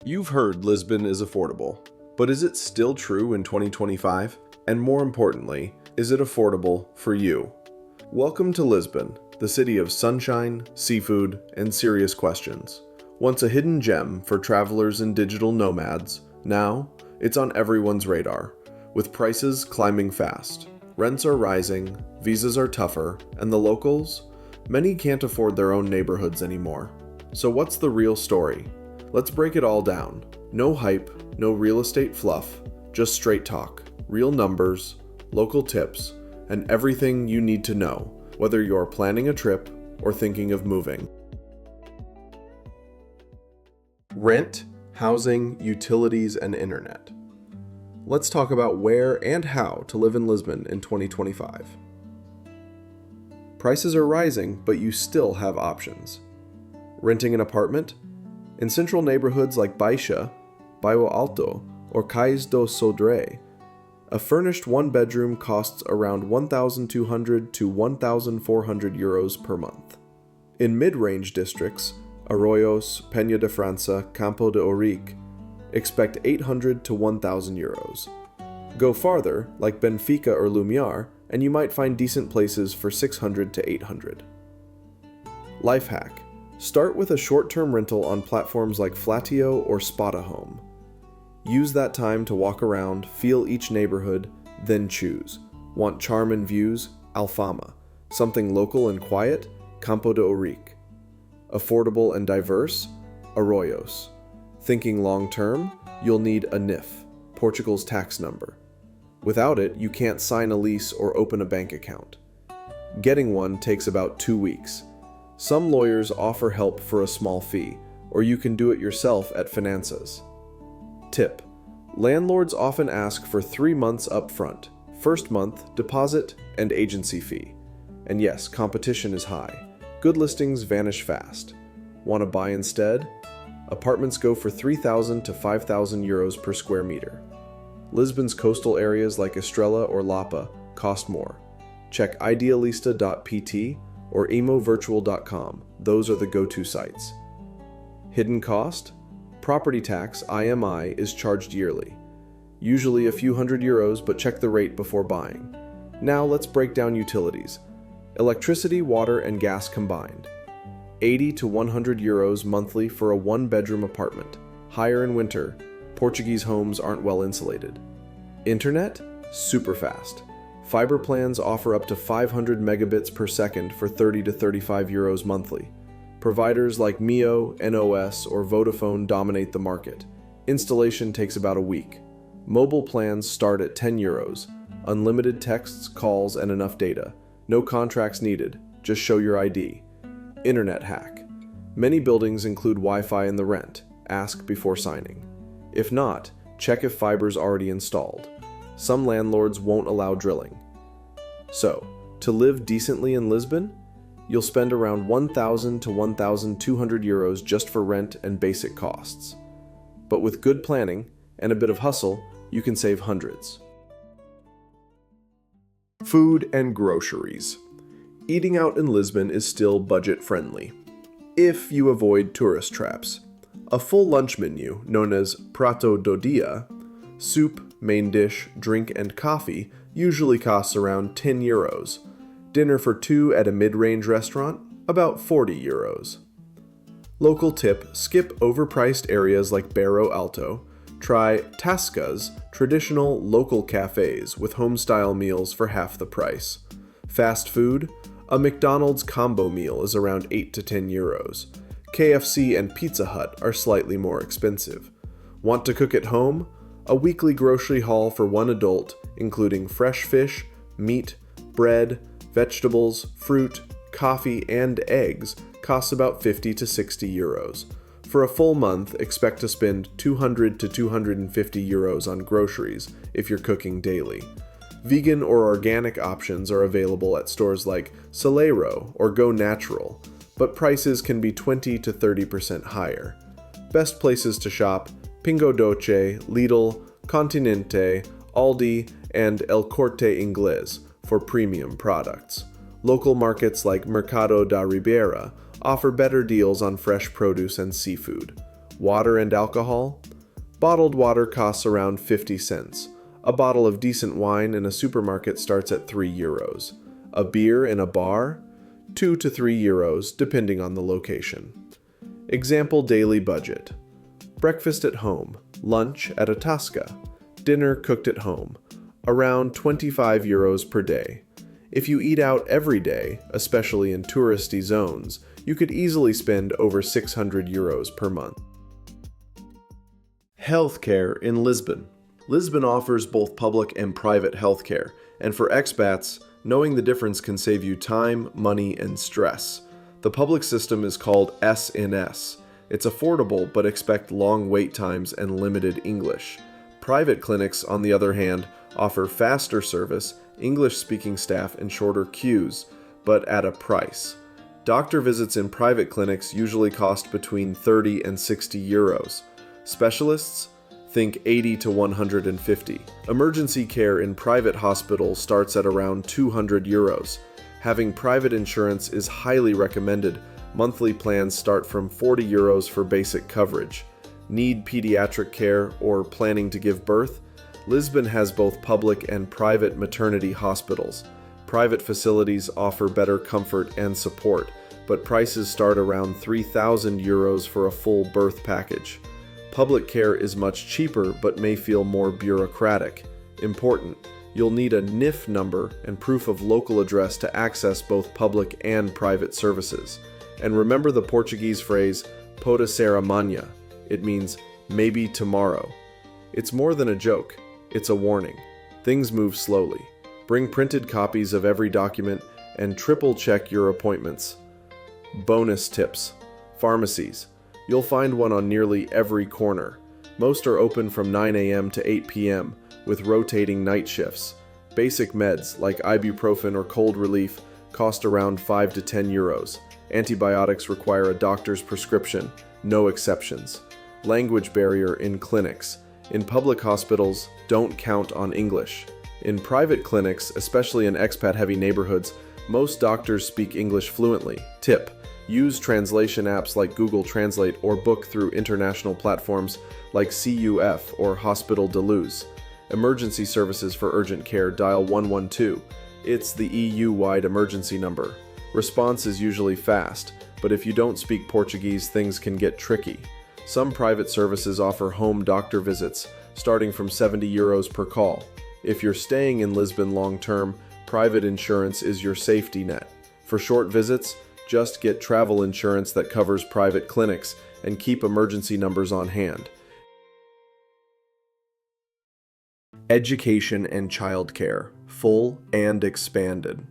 You've heard Lisbon is affordable, but is it still true in 2025? And more importantly, is it affordable for you? Welcome to Lisbon, the city of sunshine, seafood, and serious questions. Once a hidden gem for travelers and digital nomads, now it's on everyone's radar, with prices climbing fast. Rents are rising, visas are tougher, and the locals? Many can't afford their own neighborhoods anymore. So what's the real story? Let's break it all down. No hype, no real estate fluff, just straight talk, real numbers, local tips, and everything you need to know, whether you're planning a trip or thinking of moving. Rent, housing, utilities, and internet. Let's talk about where and how to live in Lisbon in 2025. Prices are rising, but you still have options. Renting an apartment? In central neighborhoods like Baixa, Bairro Alto, or Cais do Sodré, a furnished one-bedroom costs around 1,200 to 1,400 euros per month. In mid-range districts, Arroios, Penha de França, Campo de Ourique, expect 800 to 1,000 euros. Go farther, like Benfica or Lumiar, and you might find decent places for 600 to 800. Life hack. Start with a short-term rental on platforms like Flatio or Spotahome. Use that time to walk around, feel each neighborhood, then choose. Want charm and views? Alfama. Something local and quiet? Campo de Ourique. Affordable and diverse? Arroios. Thinking long-term? You'll need a NIF, Portugal's tax number. Without it, you can't sign a lease or open a bank account. Getting one takes about 2 weeks. Some lawyers offer help for a small fee, or you can do it yourself at Finanças. Tip: landlords often ask for 3 months up front, first month, deposit, and agency fee. And yes, competition is high. Good listings vanish fast. Want to buy instead? Apartments go for 3,000 to 5,000 euros per square meter. Lisbon's coastal areas like Estrela or Lapa cost more. Check idealista.pt or emovirtual.com. Those are the go-to sites. Hidden cost? Property tax, IMI, is charged yearly. Usually a few hundred euros, but check the rate before buying. Now let's break down utilities. Electricity, water, and gas combined. 80 to 100 euros monthly for a one-bedroom apartment. Higher in winter. Portuguese homes aren't well insulated. Internet? Super fast. Fiber plans offer up to 500 megabits per second for 30 to 35 euros monthly. Providers like Mio, NOS, or Vodafone dominate the market. Installation takes about a week. Mobile plans start at 10 euros. Unlimited texts, calls, and enough data. No contracts needed. Just show your ID. Internet hack. Many buildings include Wi-Fi in the rent. Ask before signing. If not, check if fiber's already installed. Some landlords won't allow drilling. So, to live decently in Lisbon, you'll spend around 1,000 to 1,200 euros just for rent and basic costs. But with good planning and a bit of hustle, you can save hundreds. Food and groceries. Eating out in Lisbon is still budget-friendly, if you avoid tourist traps. A full lunch menu, known as Prato do Dia, soup, main dish, drink, and coffee, usually costs around 10 euros. Dinner for two at a mid-range restaurant, about 40 euros. Local tip: skip overpriced areas like Bairro Alto. Try Tasca's traditional local cafes with home-style meals for half the price. Fast food: a McDonald's combo meal is around 8 to 10 euros. KFC and Pizza Hut are slightly more expensive. Want to cook at home? A weekly grocery haul for one adult, including fresh fish, meat, bread, vegetables, fruit, coffee, and eggs, costs about 50 to 60 euros. For a full month, expect to spend 200 to 250 euros on groceries if you're cooking daily. Vegan or organic options are available at stores like Salaries or Go Natural, but prices can be 20 to 30% higher. Best places to shop: Pingo Doce, Lidl, Continente, Aldi, and El Corte Inglés for premium products. Local markets like Mercado da Ribeira offer better deals on fresh produce and seafood. Water and alcohol? Bottled water costs around 50 cents. A bottle of decent wine in a supermarket starts at €3. A beer in a bar? 2 to 3 euros, depending on the location. Example daily budget. Breakfast at home, lunch at a tasca, dinner cooked at home, around 25 euros per day. If you eat out every day, especially in touristy zones, you could easily spend over 600 euros per month. Healthcare in Lisbon. Lisbon offers both public and private healthcare, and for expats, knowing the difference can save you time, money, and stress. The public system is called SNS. It's affordable, but expect long wait times and limited English. Private clinics, on the other hand, offer faster service, English-speaking staff, and shorter queues, but at a price. Doctor visits in private clinics usually cost between 30 and 60 euros. Specialists? Think 80 to 150. Emergency care in private hospitals starts at around 200 euros. Having private insurance is highly recommended. Monthly plans start from 40 euros for basic coverage. Need pediatric care or planning to give birth? Lisbon has both public and private maternity hospitals. Private facilities offer better comfort and support, but prices start around 3,000 euros for a full birth package. Public care is much cheaper but may feel more bureaucratic. Important: you'll need a NIF number and proof of local address to access both public and private services. And remember the Portuguese phrase, pode ser amanhã. It means, maybe tomorrow. It's more than a joke. It's a warning. Things move slowly. Bring printed copies of every document and triple check your appointments. Bonus tips. Pharmacies. You'll find one on nearly every corner. Most are open from 9 a.m. to 8 p.m. with rotating night shifts. Basic meds like ibuprofen or cold relief cost around 5 to 10 euros. Antibiotics require a doctor's prescription, no exceptions. Language barrier in clinics. In public hospitals, don't count on English. In private clinics, especially in expat-heavy neighborhoods, most doctors speak English fluently. Tip: use translation apps like Google Translate or book through international platforms like CUF or Hospital de Luz. Emergency services for urgent care, dial 112. It's the EU-wide emergency number. Response is usually fast, but if you don't speak Portuguese, things can get tricky. Some private services offer home doctor visits, starting from 70 euros per call. If you're staying in Lisbon long-term, private insurance is your safety net. For short visits, just get travel insurance that covers private clinics and keep emergency numbers on hand. Education and childcare, full and expanded.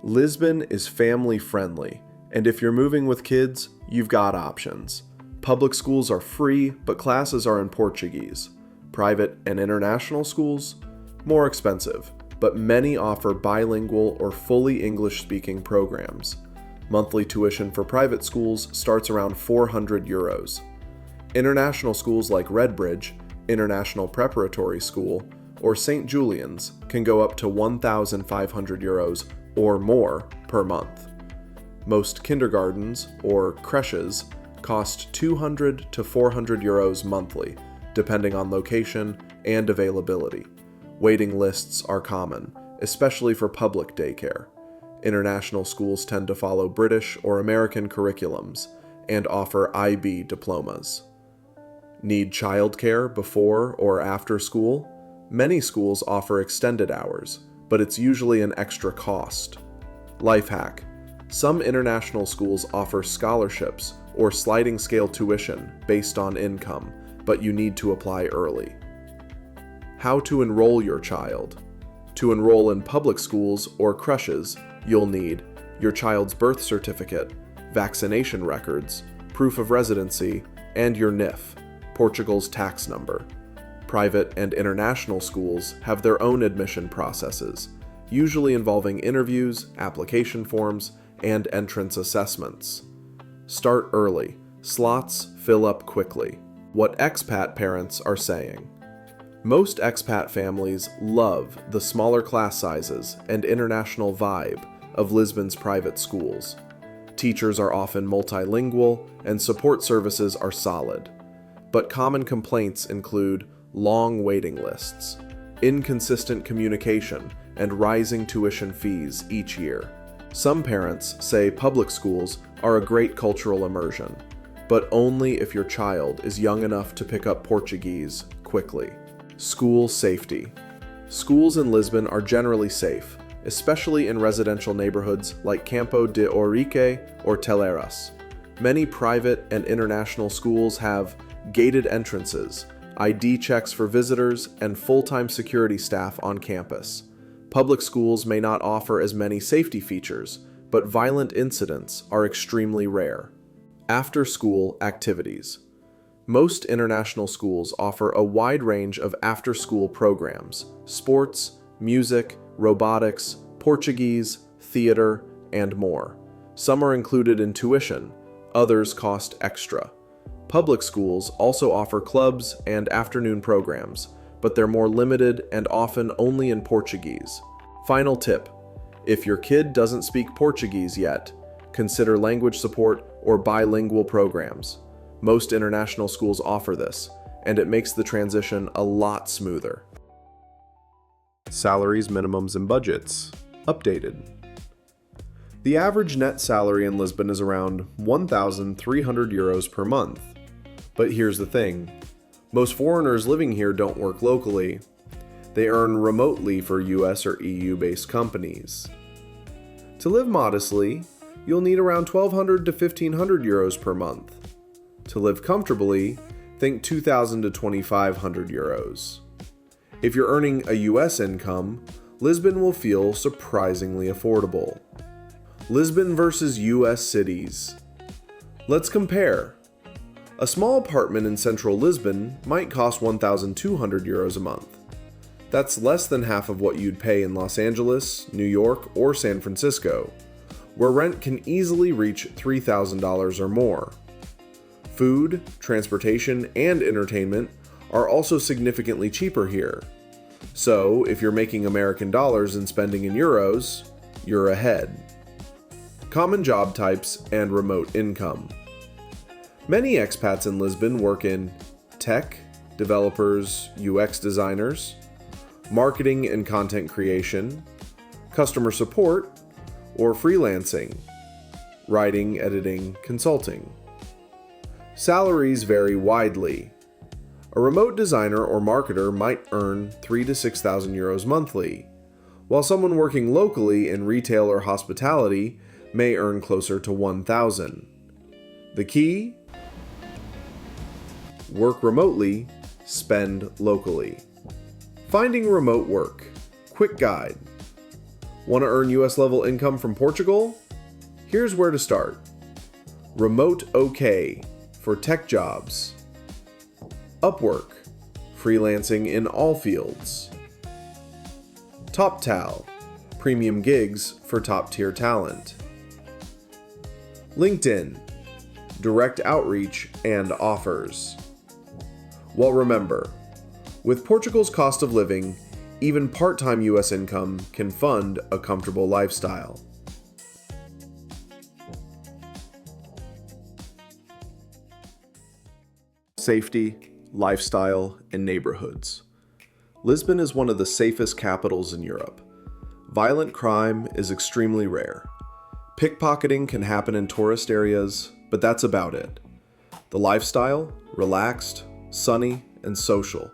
Lisbon is family-friendly, and if you're moving with kids, you've got options. Public schools are free, but classes are in Portuguese. Private and international schools? More expensive, but many offer bilingual or fully English-speaking programs. Monthly tuition for private schools starts around 400 euros. International schools like Redbridge, International Preparatory School, or St. Julian's can go up to 1,500 euros or more per month. Most kindergartens, or creches, cost 200 to 400 euros monthly, depending on location and availability. Waiting lists are common, especially for public daycare. International schools tend to follow British or American curriculums and offer IB diplomas. Need childcare before or after school? Many schools offer extended hours, but it's usually an extra cost. Life hack: some international schools offer scholarships or sliding scale tuition based on income, but you need to apply early. How to enroll your child. To enroll in public schools or creches, you'll need your child's birth certificate, vaccination records, proof of residency, and your NIF, Portugal's tax number. Private and international schools have their own admission processes, usually involving interviews, application forms, and entrance assessments. Start early. Slots fill up quickly. What expat parents are saying. Most expat families love the smaller class sizes and international vibe of Lisbon's private schools. Teachers are often multilingual, and support services are solid. But common complaints include long waiting lists, inconsistent communication, and rising tuition fees each year. Some parents say public schools are a great cultural immersion, but only if your child is young enough to pick up Portuguese quickly. School safety. Schools in Lisbon are generally safe, especially in residential neighborhoods like Campo de Ourique or Salaries. Many private and international schools have gated entrances, ID checks for visitors, and full-time security staff on campus. Public schools may not offer as many safety features, but violent incidents are extremely rare. After-school activities. Most international schools offer a wide range of after-school programs: sports, music, robotics, Portuguese, theater, and more. Some are included in tuition, others cost extra. Public schools also offer clubs and afternoon programs, but they're more limited and often only in Portuguese. Final tip: if your kid doesn't speak Portuguese yet, consider language support or bilingual programs. Most international schools offer this, and it makes the transition a lot smoother. Salaries, minimums, and budgets. Updated. The average net salary in Lisbon is around 1,300 euros per month. But here's the thing. Most foreigners living here don't work locally. They earn remotely for US or EU-based companies. To live modestly, you'll need around 1,200 to 1,500 euros per month. To live comfortably, think 2,000 to 2,500 euros. If you're earning a US income, Lisbon will feel surprisingly affordable. Lisbon versus US cities. Let's compare. A small apartment in central Lisbon might cost 1,200 euros a month. That's less than half of what you'd pay in Los Angeles, New York, or San Francisco, where rent can easily reach $3,000 or more. Food, transportation, and entertainment are also significantly cheaper here. So, if you're making American dollars and spending in euros, you're ahead. Common job types and remote income. Many expats in Lisbon work in tech, developers, UX designers, marketing and content creation, customer support, or freelancing, writing, editing, consulting. Salaries vary widely. A remote designer or marketer might earn 3,000 to 6,000 euros monthly, while someone working locally in retail or hospitality may earn closer to 1,000. The key? Work remotely, spend locally. Finding remote work. Quick guide. Want to earn US level income from Portugal? Here's where to start. Remote OK for tech jobs. Upwork, freelancing in all fields. TopTal, premium gigs for top-tier talent. LinkedIn, direct outreach and offers. Well, remember, with Portugal's cost of living, even part-time US income can fund a comfortable lifestyle. Safety, lifestyle, and neighborhoods. Lisbon is one of the safest capitals in Europe. Violent crime is extremely rare. Pickpocketing can happen in tourist areas, but that's about it. The lifestyle, relaxed, sunny, and social.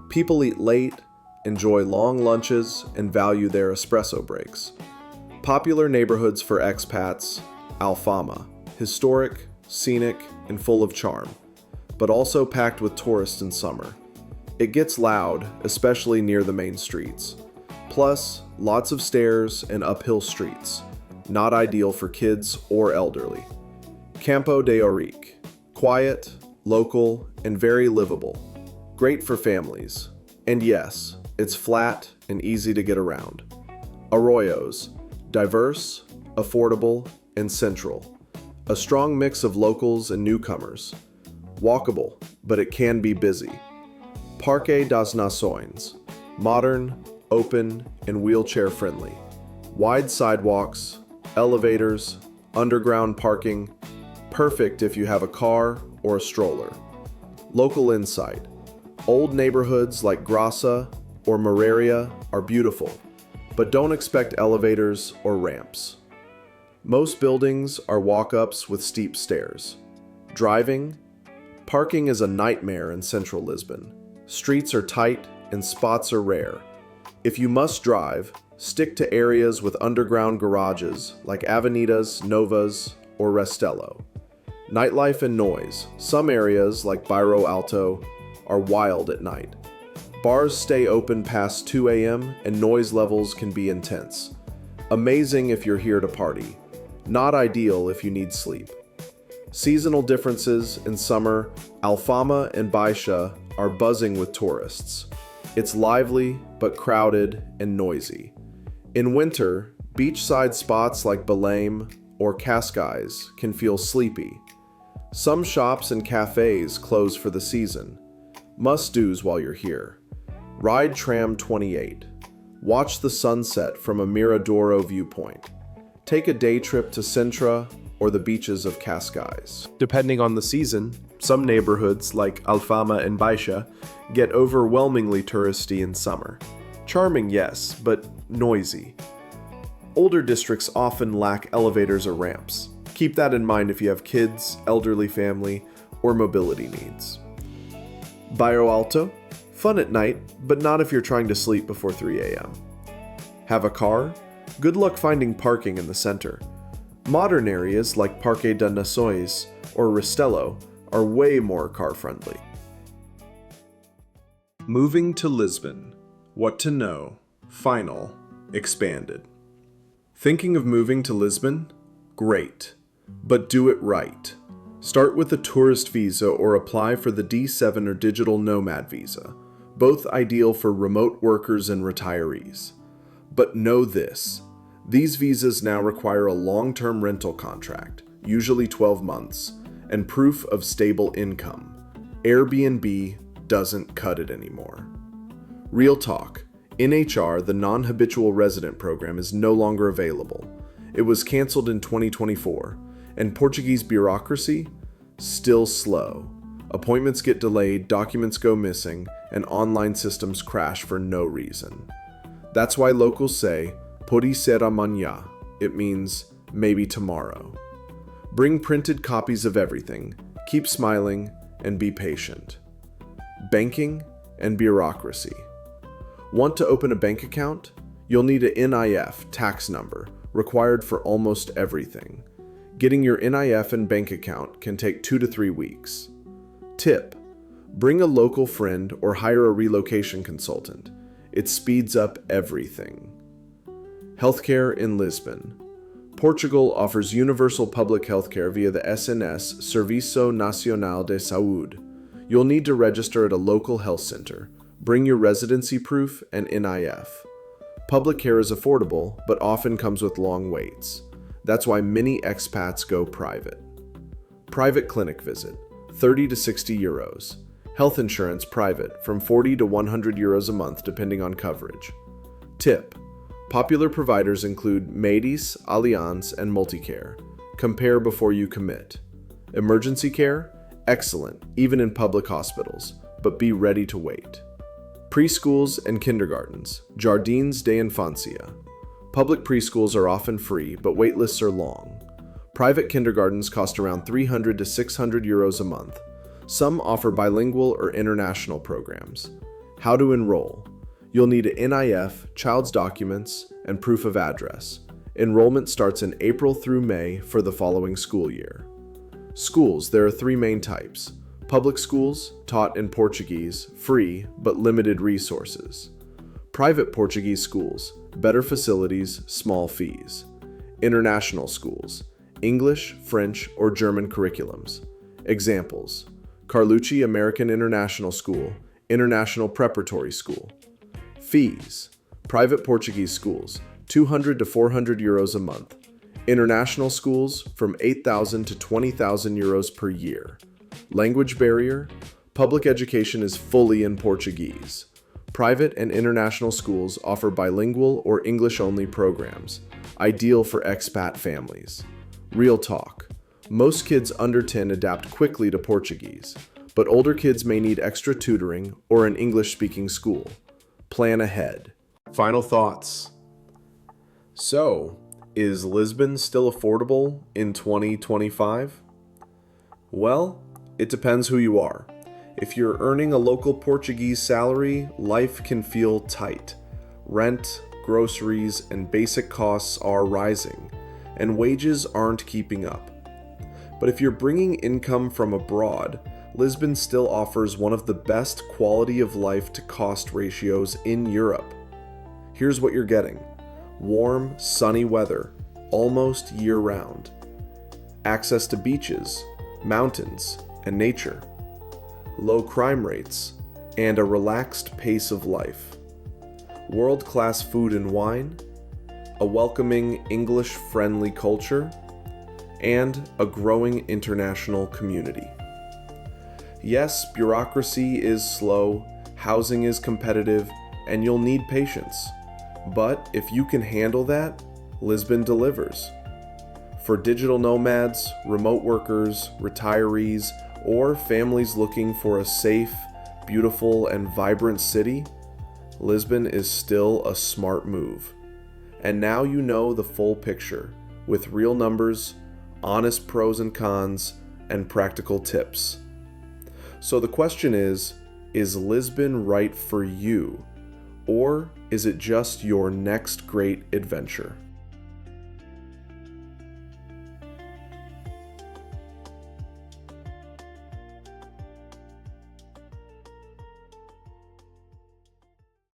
People eat late, enjoy long lunches, and value their espresso breaks. Popular neighborhoods for expats: Alfama, historic, scenic, and full of charm, but also packed with tourists in summer. It gets loud, especially near the main streets. Plus, lots of stairs and uphill streets, not ideal for kids or elderly. Campo de Ourique, quiet, local, and very livable. Great for families. And yes, it's flat and easy to get around. Arroyos, diverse, affordable, and central. A strong mix of locals and newcomers. Walkable, but it can be busy. Parque das Nações, modern, open, and wheelchair friendly. Wide sidewalks, elevators, underground parking, perfect if you have a car or a stroller. Local insight. Old neighborhoods like Grassa or Moraria are beautiful, but don't expect elevators or ramps. Most buildings are walk-ups with steep stairs. Driving. Parking is a nightmare in central Lisbon. Streets are tight and spots are rare. If you must drive, stick to areas with underground garages like Avenidas, Novas, or Restelo. Nightlife and noise. Some areas, like Bairro Alto, are wild at night. Bars stay open past 2 a.m. and noise levels can be intense. Amazing if you're here to party. Not ideal if you need sleep. Seasonal differences. In summer, Alfama and Baixa are buzzing with tourists. It's lively, but crowded and noisy. In winter, beachside spots like Belém or Cascais can feel sleepy. Some shops and cafes close for the season. Must-dos while you're here. Ride Tram 28. Watch the sunset from a Miradouro viewpoint. Take a day trip to Sintra or the beaches of Cascais. Depending on the season, some neighborhoods like Alfama and Baixa get overwhelmingly touristy in summer. Charming, yes, but noisy. Older districts often lack elevators or ramps. Keep that in mind if you have kids, elderly family, or mobility needs. Bairro Alto? Fun at night, but not if you're trying to sleep before 3 a.m. Have a car? Good luck finding parking in the center. Modern areas like Parque das Nações or Restelo are way more car-friendly. Moving to Lisbon. What to know. Final. Expanded. Thinking of moving to Lisbon? Great. But do it right. Start with a tourist visa or apply for the D7 or digital Nomad visa, both ideal for remote workers and retirees. But know this. These visas now require a long-term rental contract, usually 12 months, and proof of stable income. Airbnb doesn't cut it anymore. Real talk. NHR, the non-habitual resident program, is no longer available. It was canceled in 2024, and Portuguese bureaucracy? Still slow. Appointments get delayed, documents go missing, and online systems crash for no reason. That's why locals say, pode ser amanhã. It means, maybe tomorrow. Bring printed copies of everything, keep smiling, and be patient. Banking and bureaucracy. Want to open a bank account? You'll need an NIF, tax number, required for almost everything. Getting your NIF and bank account can take 2 to 3 weeks. Tip: bring a local friend or hire a relocation consultant. It speeds up everything. Healthcare in Lisbon. Portugal offers universal public healthcare via the SNS, Serviço Nacional de Saúde. You'll need to register at a local health center. Bring your residency proof and NIF. Public care is affordable, but often comes with long waits. That's why many expats go private. Private clinic visit, 30 to 60 euros. Health insurance private, from 40 to 100 euros a month depending on coverage. Tip: popular providers include Médis, Allianz, and Multicare. Compare before you commit. Emergency care? Excellent, even in public hospitals, but be ready to wait. Preschools and kindergartens, Jardins de Infancia. Public preschools are often free, but waitlists are long. Private kindergartens cost around 300 to 600 euros a month. Some offer bilingual or international programs. How to enroll? You'll need an NIF, child's documents, and proof of address. Enrollment starts in April through May for the following school year. Schools, there are 3 main types. Public schools, taught in Portuguese, free, but limited resources. Private Portuguese schools, better facilities, small fees. International schools, English, French, or German curriculums. Examples: Carlucci American International School, International Preparatory School. Fees: private Portuguese schools, 200 to 400 euros a month. International schools, from 8,000 to 20,000 euros per year. Language barrier: public education is fully in Portuguese. Private and international schools offer bilingual or English-only programs, ideal for expat families. Real talk. Most kids under 10 adapt quickly to Portuguese, but older kids may need extra tutoring or an English-speaking school. Plan ahead. Final thoughts. So, is Lisbon still affordable in 2025? Well, it depends who you are. If you're earning a local Portuguese salary, life can feel tight. Rent, groceries, and basic costs are rising, and wages aren't keeping up. But if you're bringing income from abroad, Lisbon still offers one of the best quality of life to cost ratios in Europe. Here's what you're getting. Warm, sunny weather, almost year-round. Access to beaches, mountains, and nature. Low crime rates, and a relaxed pace of life. World-class food and wine, a welcoming English-friendly culture, and a growing international community. Yes, bureaucracy is slow, housing is competitive, and you'll need patience. But if you can handle that, Lisbon delivers. For digital nomads, remote workers, retirees, or families looking for a safe, beautiful, and vibrant city, Lisbon is still a smart move. And now you know the full picture, with real numbers, honest pros and cons, and practical tips. So the question is Lisbon right for you? Or is it just your next great adventure?